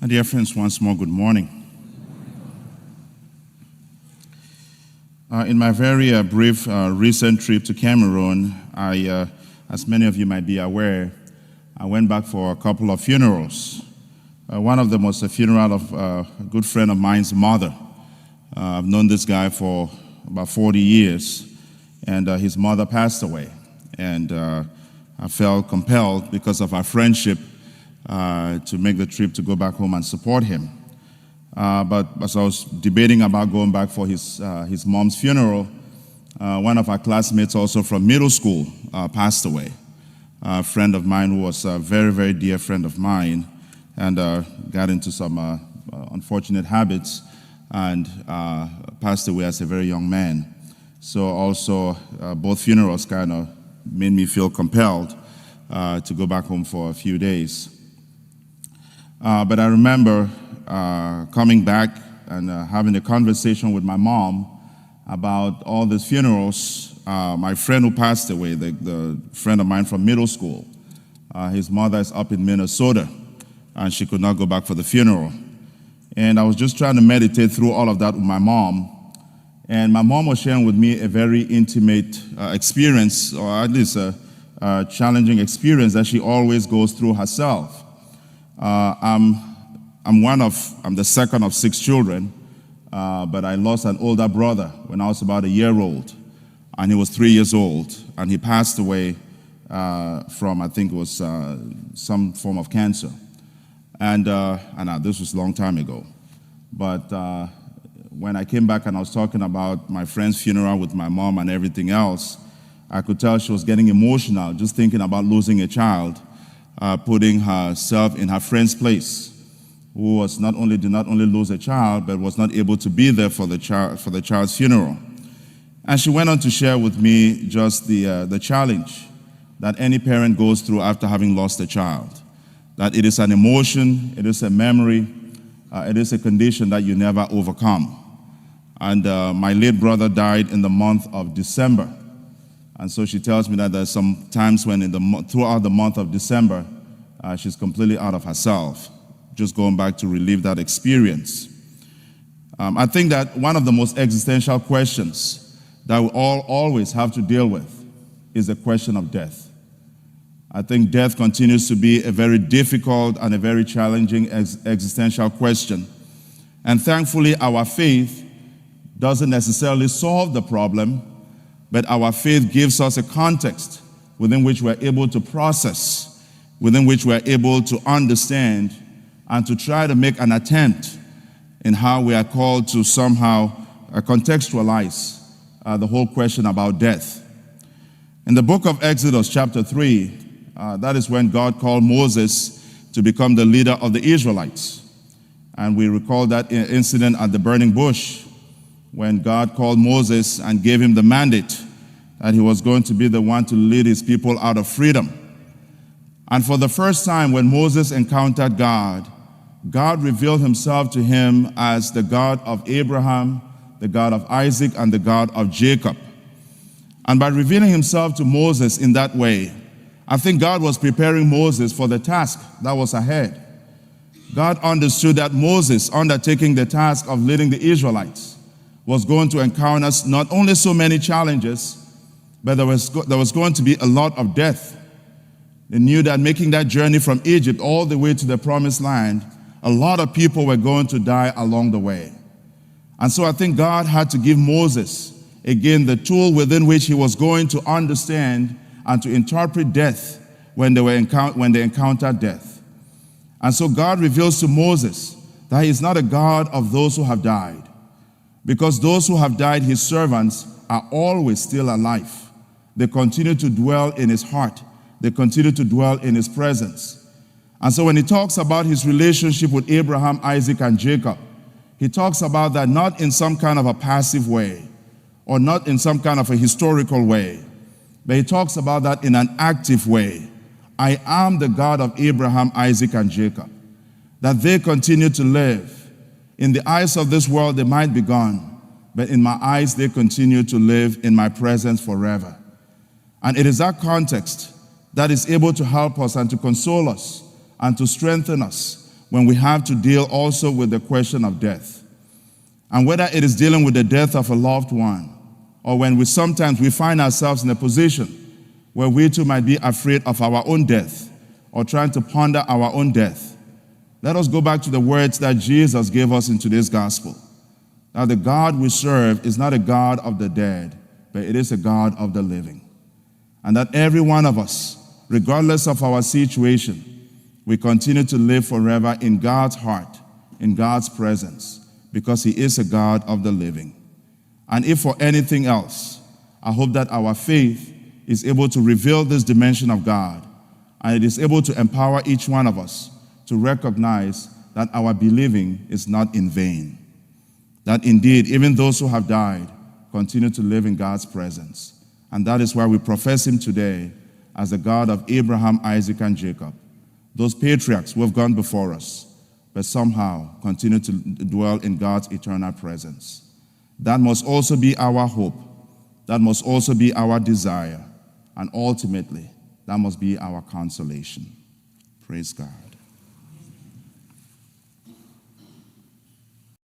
My dear friends, once more, good morning. In my very brief recent trip to Cameroon, as many of you might be aware, I went back for a couple of funerals. One of them was a funeral of a good friend of mine's mother. I've known this guy for about 40 years, and his mother passed away. And I felt compelled, because of our friendship, to make the trip to go back home and support him. But as I was debating about going back for his mom's funeral, one of our classmates also from middle school passed away. A friend of mine who was a very, very dear friend of mine, and got into some unfortunate habits and passed away as a very young man. So also both funerals kind of made me feel compelled to go back home for a few days. But I remember coming back and having a conversation with my mom about all these funerals. My friend who passed away, the friend of mine from middle school, his mother is up in Minnesota, and she could not go back for the funeral. And I was just trying to meditate through all of that with my mom. And my mom was sharing with me a very intimate experience, or at least a challenging experience that she always goes through herself. I'm the second of 6 children, but I lost an older brother when I was about a year old, and he was 3 years old, and he passed away from, I think it was some form of cancer. And this was a long time ago. But when I came back and I was talking about my friend's funeral with my mom and everything else, I could tell she was getting emotional just thinking about losing a child, putting herself in her friend's place, who was did not only lose a child, but was not able to be there for the child's funeral. And she went on to share with me just the challenge that any parent goes through after having lost a child. That it is an emotion, it is a memory, it is a condition that you never overcome. And my late brother died in the month of December. And so she tells me that there's some times when throughout the month of December, she's completely out of herself, just going back to relive that experience. I think that one of the most existential questions that we all always have to deal with is the question of death. I think death continues to be a very difficult and a very challenging existential question. And thankfully, our faith doesn't necessarily solve the problem, but our faith gives us a context within which we're able to process, within which we're able to understand, and to try to make an attempt in how we are called to somehow contextualize the whole question about death. In the book of Exodus, chapter 3, that is when God called Moses to become the leader of the Israelites. And we recall that incident at the burning bush, when God called Moses and gave him the mandate that he was going to be the one to lead his people out of freedom. And for the first time, when Moses encountered God, God revealed himself to him as the God of Abraham, the God of Isaac, and the God of Jacob. And by revealing himself to Moses in that way, I think God was preparing Moses for the task that was ahead. God understood that Moses, undertaking the task of leading the Israelites, was going to encounter not only so many challenges, but there was going to be a lot of death. They knew that making that journey from Egypt all the way to the promised land, a lot of people were going to die along the way. And so I think God had to give Moses, again, the tool within which he was going to understand and to interpret death when they encountered death. And so God reveals to Moses that he is not a God of those who have died, because those who have died, his servants, are always still alive. They continue to dwell in his heart. They continue to dwell in his presence. And so when he talks about his relationship with Abraham, Isaac, and Jacob, he talks about that not in some kind of a passive way or not in some kind of a historical way, but he talks about that in an active way. I am the God of Abraham, Isaac, and Jacob. That they continue to live. In the eyes of this world, they might be gone, but in my eyes, they continue to live in my presence forever. And it is that context that is able to help us and to console us and to strengthen us when we have to deal also with the question of death. And whether it is dealing with the death of a loved one, or when sometimes we find ourselves in a position where we too might be afraid of our own death, or trying to ponder our own death, let us go back to the words that Jesus gave us in today's gospel. Now, the God we serve is not a God of the dead, but it is a God of the living. And that every one of us, regardless of our situation, we continue to live forever in God's heart, in God's presence, because he is a God of the living. And if for anything else, I hope that our faith is able to reveal this dimension of God, and it is able to empower each one of us to recognize that our believing is not in vain. That indeed, even those who have died continue to live in God's presence. And that is why we profess him today as the God of Abraham, Isaac, and Jacob, those patriarchs who have gone before us, but somehow continue to dwell in God's eternal presence. That must also be our hope. That must also be our desire. And ultimately, that must be our consolation. Praise God.